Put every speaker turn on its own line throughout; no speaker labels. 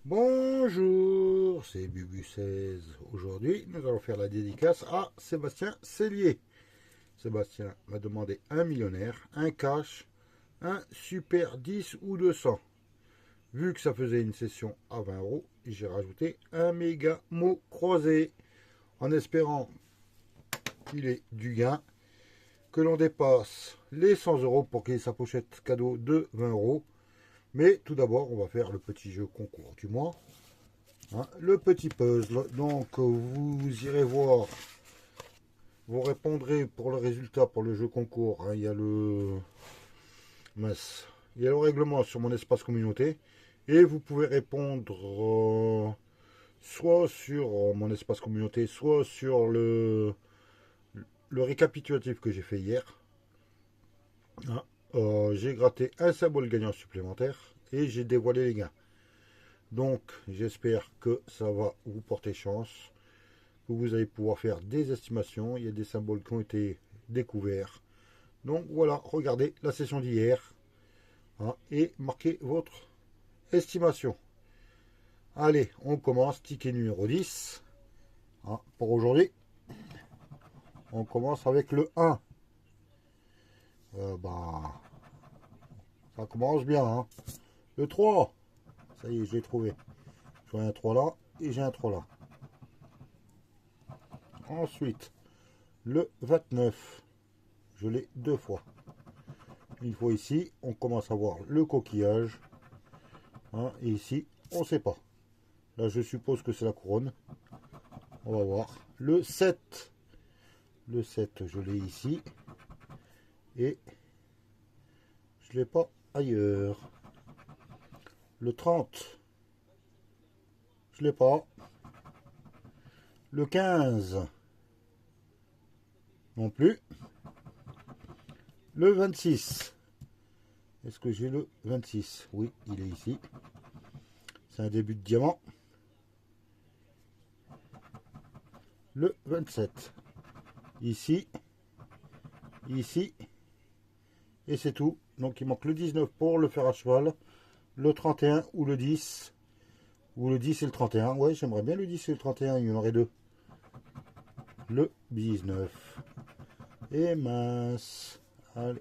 Bonjour, c'est Bubu16. Aujourd'hui, nous allons faire la dédicace à Sébastien Cellier. Sébastien m'a demandé un millionnaire, un cash, un super 10 ou 200. Vu que ça faisait une session à 20 euros, j'ai rajouté un méga mot croisé en espérant qu'il ait du gain, que l'on dépasse les 100 euros pour qu'il ait sa pochette cadeau de 20 euros. Mais tout d'abord, on va faire le petit jeu concours du mois. Le petit puzzle, donc vous irez voir, vous répondrez pour le résultat pour le jeu concours. Il y a il y a le règlement sur mon espace communauté et vous pouvez répondre soit sur mon espace communauté, soit sur le récapitulatif que j'ai fait hier. J'ai gratté un symbole gagnant supplémentaire et j'ai dévoilé les gains. Donc j'espère que ça va vous porter chance. Vous allez pouvoir faire des estimations. Il y a des symboles qui ont été découverts. Donc voilà, regardez la session d'hier et marquez votre estimation. Allez, on commence. Ticket numéro 10 pour aujourd'hui. On commence avec le 1. Ça commence bien. Le 3. Ça y est, je l'ai trouvé. J'ai un 3 là et j'ai un 3 là. Ensuite, le 29. Je l'ai deux fois. Une fois ici, on commence à voir le coquillage. Et ici, on ne sait pas. Là, je suppose que c'est la couronne. On va voir. Le 7. Le 7, je l'ai ici. Et je ne l'ai pas ailleurs. Le 30. Je ne l'ai pas. Le 15. Non plus. Le 26. Est-ce que j'ai le 26? Oui, il est ici. C'est un début de diamant. Le 27. Ici. Ici. Et c'est tout. Donc il manque le 19 pour le fer à cheval. Le 31 ou le 10. Ou le 10 et le 31. Ouais, j'aimerais bien le 10 et le 31. Il y en aurait deux. Le 19. Et mince. Allez.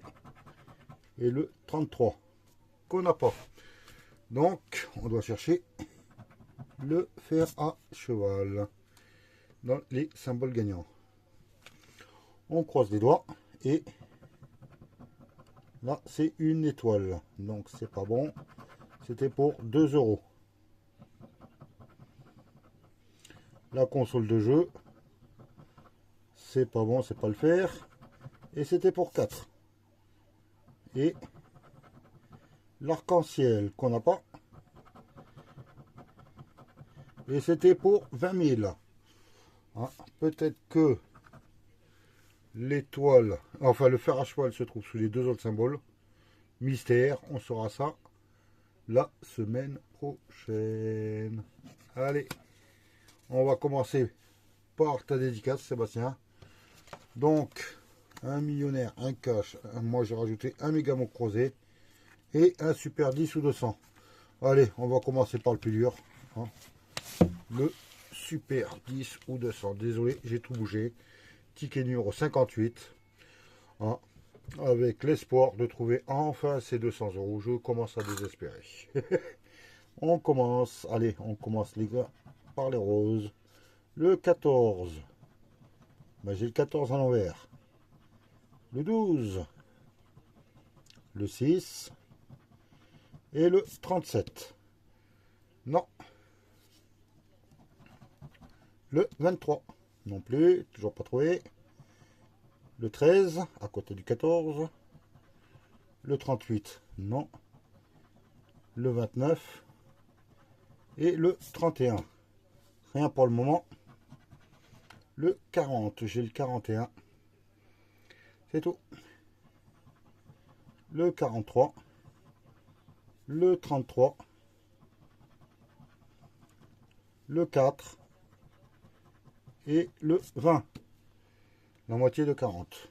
Et le 33. Qu'on n'a pas. Donc, on doit chercher le fer à cheval dans les symboles gagnants. On croise les doigts et là c'est une étoile, donc c'est pas bon. C'était pour 2 euros. La console de jeu, c'est pas bon, c'est pas le fer, et c'était pour 4. Et l'arc-en-ciel qu'on n'a pas, et c'était pour 20 000. Peut-être que l'étoile, enfin le fer à cheval se trouve sous les deux autres symboles. Mystère, on saura ça la semaine prochaine. Allez, on va commencer par ta dédicace, Sébastien. Donc, un millionnaire, un cash. Moi, j'ai rajouté un méga mot croisé et un super 10 ou 200. Allez, on va commencer par le plus dur. Le super 10 ou 200. Désolé, j'ai tout bougé. Ticket numéro 58. Avec l'espoir de trouver enfin ces 200 euros. Je commence à désespérer. On commence. Allez, on commence les gars par les roses. Le 14. J'ai le 14 à l'envers. Le 12. Le 6. Et le 37. Non. Le 23. Non plus. Toujours pas trouvé. Le 13. À côté du 14. Le 38. Non. Le 29. Et le 31. Rien pour le moment. Le 40. J'ai le 41. C'est tout. Le 43. Le 33. Le 4. Et le 20. La moitié de 40.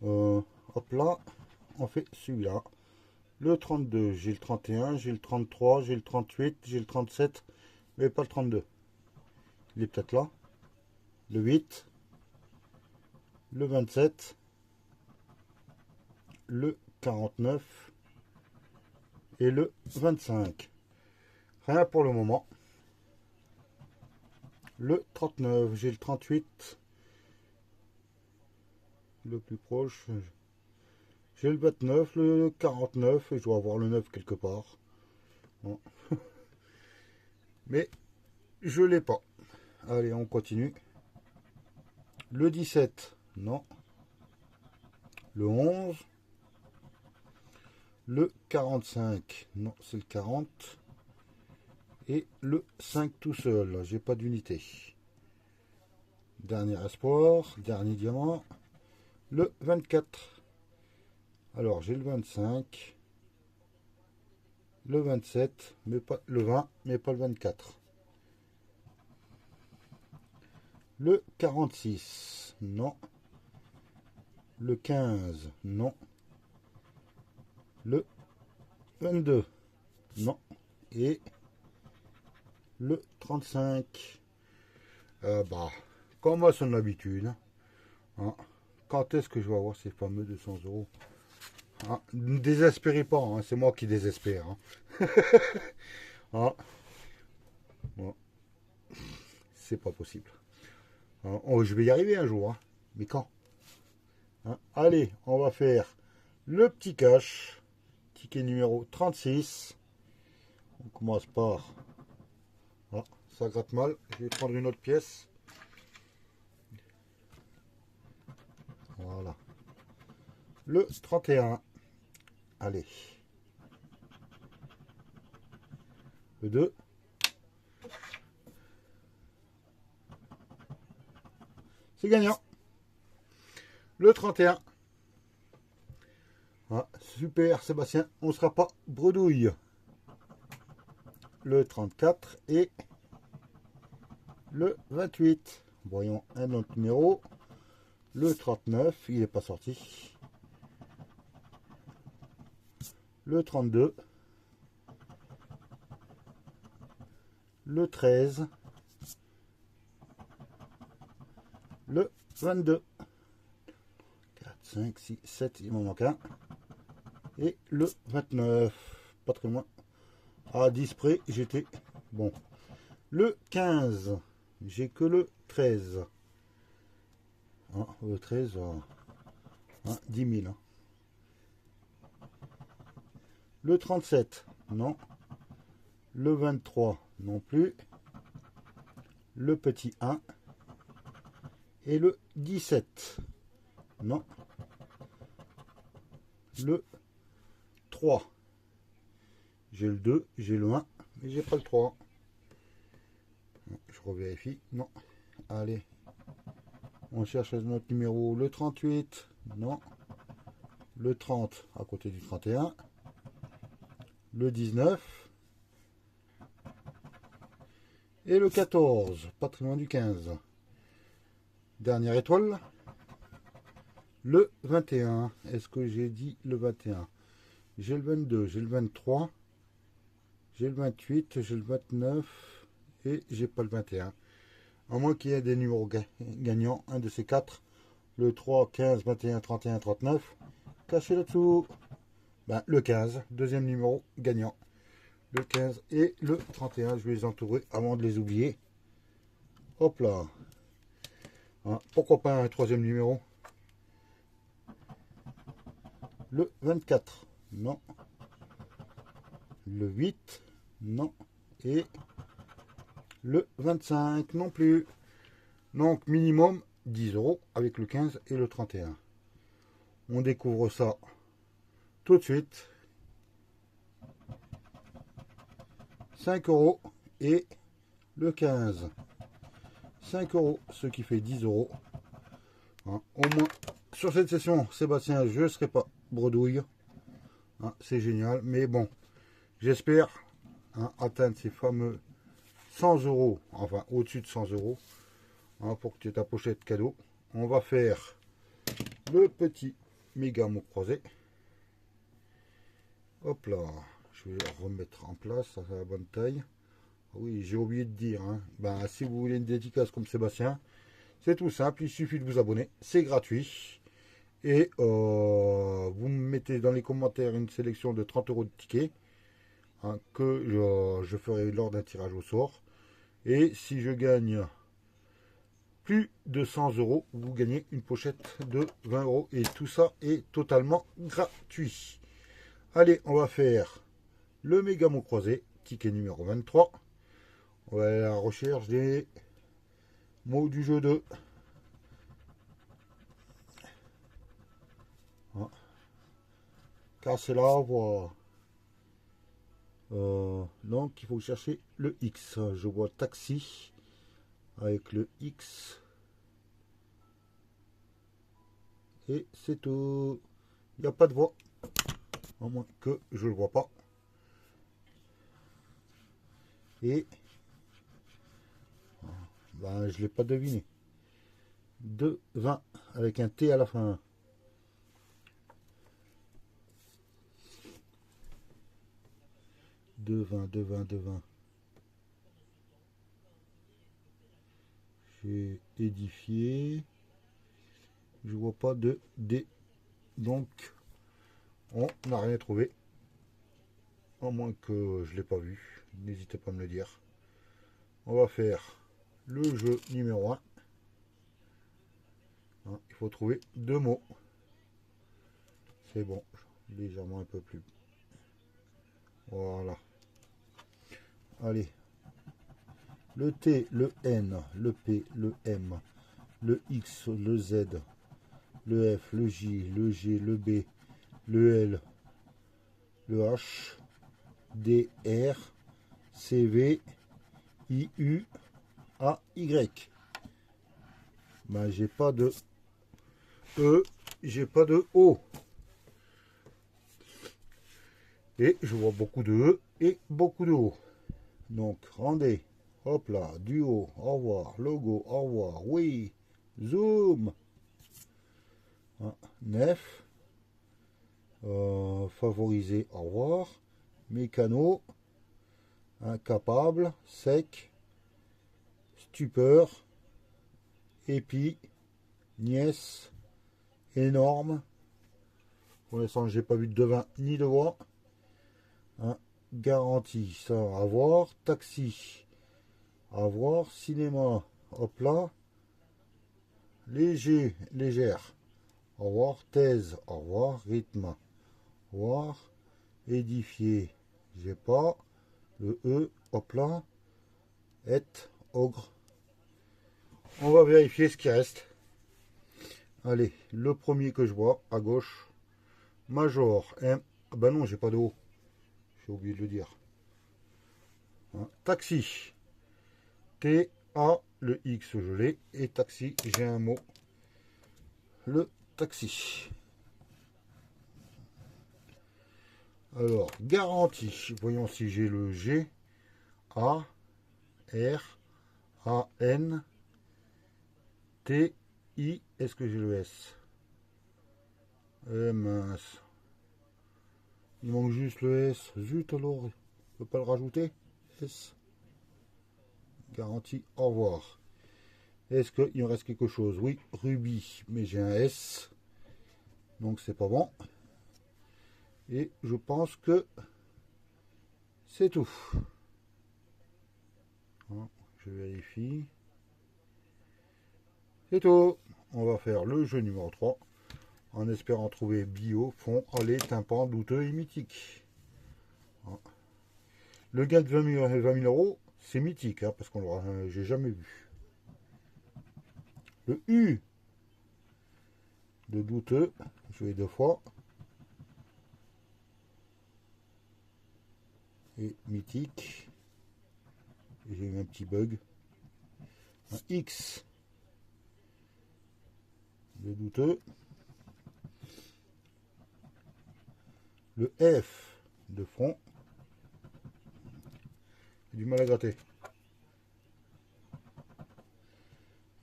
Hop là. On fait celui-là. Le 32, j'ai le 31, j'ai le 33, j'ai le 38, j'ai le 37, mais pas le 32. Il est peut-être là. Le 8, le 27, le 49 et le 25. Rien pour le moment. Le 39, j'ai le 38, le plus proche. J'ai le 29, le 49 et je dois avoir le 9 quelque part. Bon. Mais je l'ai pas. Allez, on continue. Le 17, non. Le 11. Le 45, non, c'est le 40. Et le 5 tout seul, j'ai pas d'unité. Dernier espoir, dernier diamant. Le 24. Alors, j'ai le 25. Le 27, mais pas le 20, mais pas le 24. Le 46, non. Le 15, non. Le 22, non. Et le 35. Bah, comme à son habitude. Hein. Quand est-ce que je vais avoir ces fameux 200 euros? Hein, ne désespérez pas, hein, c'est moi qui désespère. Hein. Hein. Bon, c'est pas possible. Hein, oh, je vais y arriver un jour, hein. Mais quand? Hein. Allez, on va faire le petit cash. Ticket numéro 36. On commence par... Ah, ça gratte mal. Je vais prendre une autre pièce. Voilà. Le 31. Allez. Le 2. C'est gagnant. Le 31. Ah, super Sébastien, on ne sera pas bredouille. Le 34 et le 28. Voyons un autre numéro. Le 39, il n'est pas sorti. Le 32. Le 13. Le 22. 4, 5, 6, 7, il m'en manque un. Et le 29. Pas très loin. À 10 près, j'étais bon. Le 15. J'ai que le 13. Ah, le 13, 10 000. Hein. Le 37, non. Le 23, non plus. Le petit 1. Et le 17, non. Le 3. J'ai le 2, j'ai le 1, mais j'ai pas le 3. Je revérifie. Non. Allez. On cherche notre numéro. Le 38, non. Le 30 à côté du 31. Le 19. Et le 14, pas très loin du 15. Dernière étoile. Le 21. Est-ce que j'ai dit le 21? J'ai le 22, j'ai le 23. J'ai le 28, j'ai le 29 et j'ai pas le 21. À moins qu'il y ait des numéros gagnants, un de ces quatre. Le 3, 15, 21, 31, 39. Caché là-dessous. Ben, le 15, deuxième numéro gagnant. Le 15 et le 31, je vais les entourer avant de les oublier. Hop là. Hein, pourquoi pas un troisième numéro? Le 24, non. Le 8, non. Et le 25, non plus. Donc minimum 10 euros avec le 15 et le 31. On découvre ça tout de suite. 5 euros et le 15. 5 euros, ce qui fait 10 euros. Hein, au moins, sur cette session, Sébastien, je ne serai pas bredouille. Hein, c'est génial, mais bon, j'espère atteindre ces fameux 100 euros, enfin au-dessus de 100 euros, hein, pour que tu aies ta pochette cadeau. On va faire le petit méga mot croisé. Hop là, je vais remettre en place à la bonne taille. Oui, j'ai oublié de dire, hein. Ben, si vous voulez une dédicace comme Sébastien, c'est tout simple, il suffit de vous abonner, c'est gratuit. Et vous me mettez dans les commentaires une sélection de 30 euros de tickets, hein, que je ferai lors d'un tirage au sort. Et si je gagne plus de 100 euros, vous gagnez une pochette de 20 euros. Et tout ça est totalement gratuit. Allez, on va faire le méga mot croisé, ticket numéro 23. On va aller à la recherche des mots du jeu 2. Ah. Car c'est là, voilà. Donc il faut chercher le X. Je vois taxi avec le X. Et c'est tout. Il n'y a pas de voix. À moins que je le vois pas. Et ben, je ne l'ai pas deviné. 2, 20 avec un T à la fin. 2, 20, 2, 20, 2, 20. J'ai édifié. Je vois pas de D. Donc, on n'a rien trouvé. À moins que je ne l'ai pas vu. N'hésitez pas à me le dire. On va faire le jeu numéro 1. Hein, il faut trouver 2 mots. C'est bon. Légèrement un peu plus. Voilà. Allez. Le T, le N, le P, le M, le X, le Z, le F, le J, le G, le B, le L, le H, D, R, C, V, I, U, A, Y. Ben, j'ai pas de E, j'ai pas de O. Et je vois beaucoup de E et beaucoup de O. Donc, rendez. Hop là, duo, au revoir, logo, au revoir, oui, zoom. Hein, nef, favoriser, au revoir, mécano, incapable, sec, stupeur, épi, nièce, énorme. Pour l'instant, j'ai pas vu de devin ni de voix. Hein, garantie, ça à voir. Taxi, à voir. Cinéma, hop là. Léger, légère, au revoir. Thèse, au revoir. Rythme, au revoir. Édifier, j'ai pas. Le E, hop là. Et, ogre. On va vérifier ce qui reste. Allez, le premier que je vois à gauche. Major, M. Ah bah non, j'ai pas de O. J'ai oublié de le dire. Hein, taxi. T, A, le X, je l'ai. Et taxi, j'ai un mot. Le taxi. Alors, garantie. Voyons si j'ai le G, A, R, A, N, T, I. Est-ce que j'ai le S? Mince. Il manque juste le S. Zut alors. Je peux pas le rajouter? S. Garantie, au revoir. Est-ce qu'il me reste quelque chose? Oui, rubis, mais j'ai un S. Donc c'est pas bon. Et je pense que c'est tout. Je vérifie. C'est tout. On va faire le jeu numéro 3. En espérant trouver bio, fond, allez, tympan, douteux et mythique. Le gain de 20 000 euros, c'est mythique, hein, parce qu'on l'aura, j'ai jamais vu. Le U de douteux, je vais 2 fois. Et mythique. J'ai eu un petit bug. Un X de douteux. Le F de front. J'ai du mal à gratter.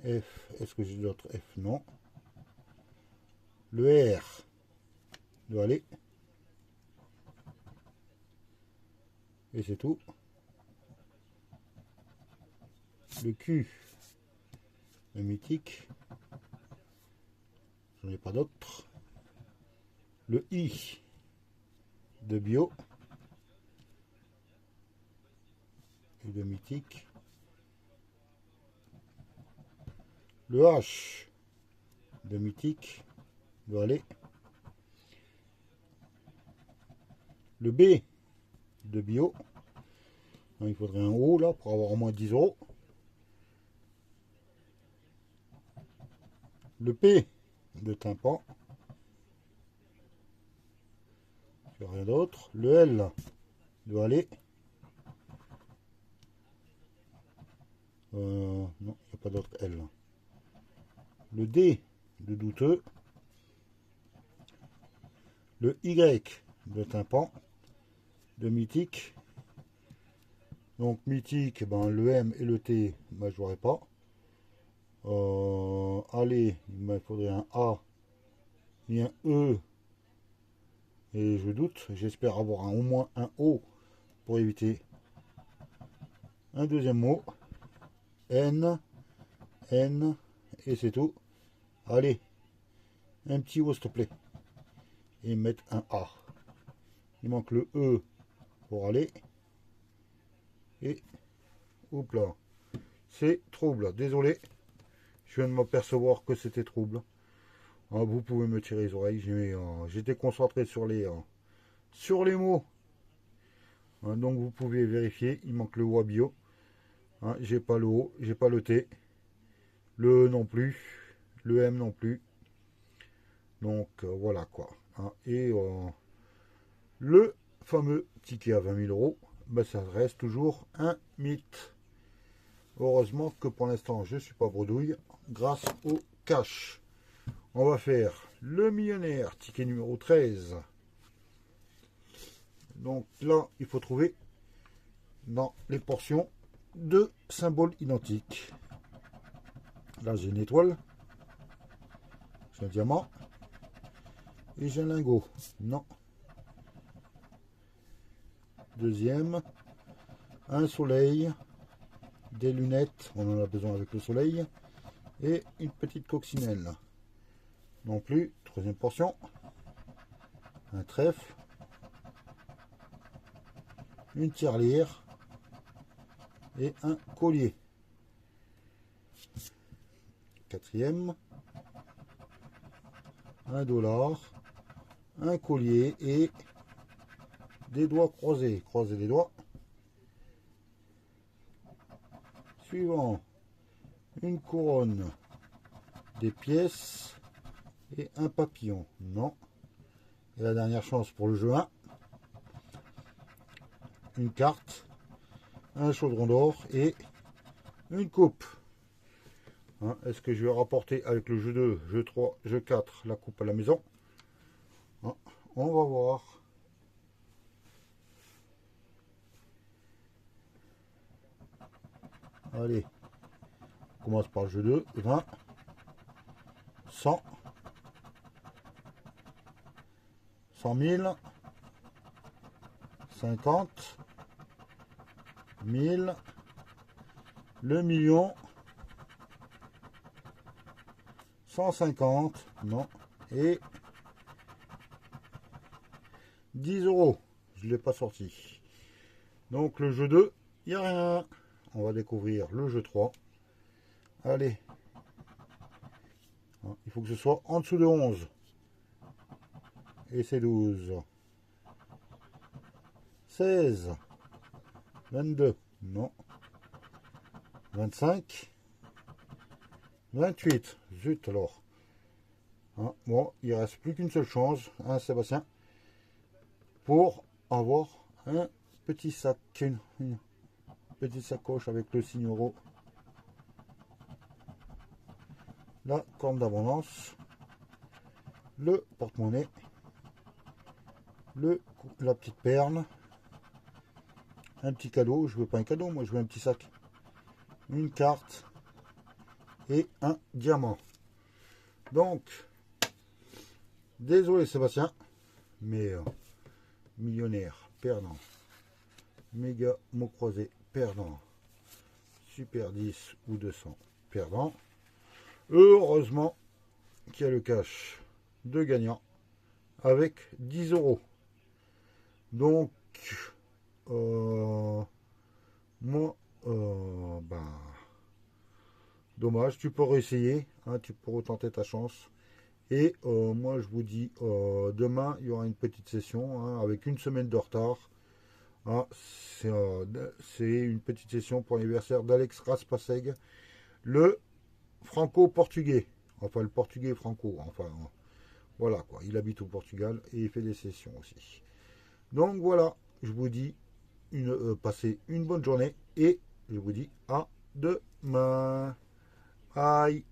F, est-ce que j'ai d'autres F? Non. Le R doit aller. Et c'est tout. Le Q, le mythique. J'en ai pas d'autres. Le I de bio. Et de mythique. Le H de mythique doit aller. Le B de bio. Il faudrait un O là pour avoir au moins 10 euros. Le P de tympan. Rien d'autre. Le L doit aller. Non, il n'y a pas d'autre L. Le D de douteux. Le Y de tympan. De mythique. Donc mythique, ben, le M et le T, ben, je n'aurai pas. Allez, ben, il faudrait un A et un E. Et je doute, j'espère avoir au moins un O pour éviter un deuxième mot. N, N, et c'est tout. Allez, un petit O s'il te plaît. Et mettre un A. Il manque le E pour aller. Et, oups là, c'est trouble. Désolé, je viens de m'apercevoir que c'était trouble. Vous pouvez me tirer les oreilles. J'étais concentré sur les mots. Donc vous pouvez vérifier. Il manque le O à bio. J'ai pas le O, j'ai pas le T. Le E non plus. Le M non plus. Donc voilà quoi. Et le fameux ticket à 20 000 euros, ben, ça reste toujours un mythe. Heureusement que pour l'instant je ne suis pas bredouille grâce au cash. On va faire le millionnaire, ticket numéro 13. Donc là, il faut trouver dans les portions deux symboles identiques. Là, j'ai une étoile, j'ai un diamant et j'ai un lingot. Non. Deuxième, un soleil, des lunettes, on en a besoin avec le soleil, et une petite coccinelle. Non plus. Troisième portion, un trèfle, une tirelire et un collier. Quatrième, un dollar, un collier et des doigts croisés. Croisez les doigts. Suivant, une couronne, des pièces et un papillon. Non. Et la dernière chance pour le jeu 1. Une carte, un chaudron d'or et une coupe. Est-ce que je vais rapporter avec le jeu 2, jeu 3, jeu 4 la coupe à la maison? On va voir. Allez, on commence par le jeu 2, 20, 100, 100 000, 50, 1000, le million, 150, non, et 10 euros. Je ne l'ai pas sorti. Donc le jeu 2, il n'y a rien. On va découvrir le jeu 3. Allez. Il faut que ce soit en dessous de 11. Et c'est 12. 16. 22. Non. 25. 28. Zut alors. Bon, il ne reste plus qu'une seule chance, Sébastien, pour avoir un petit sac, une petite sacoche avec le signe euro. La corne d'abondance, le porte-monnaie, la petite perle, un petit cadeau. Je veux pas un cadeau, moi je veux un petit sac, une carte et un diamant. Donc, désolé Sébastien, mais millionnaire, perdant. méga mot croisé perdant, super 10 ou 200 perdant. Heureusement qu'il y a le cash de gagnant avec 10 euros. Donc, moi, dommage, tu peux réessayer, hein, tu peux retenter ta chance. Et moi, je vous dis, demain, il y aura une petite session hein, avec une semaine de retard. Ah, c'est une petite session pour l'anniversaire d'Alex Raspaseg, le franco-portugais. Enfin, le portugais franco. Enfin, voilà quoi. Il habite au Portugal et il fait des sessions aussi. Donc voilà, je vous dis, passez une bonne journée et je vous dis à demain. Bye.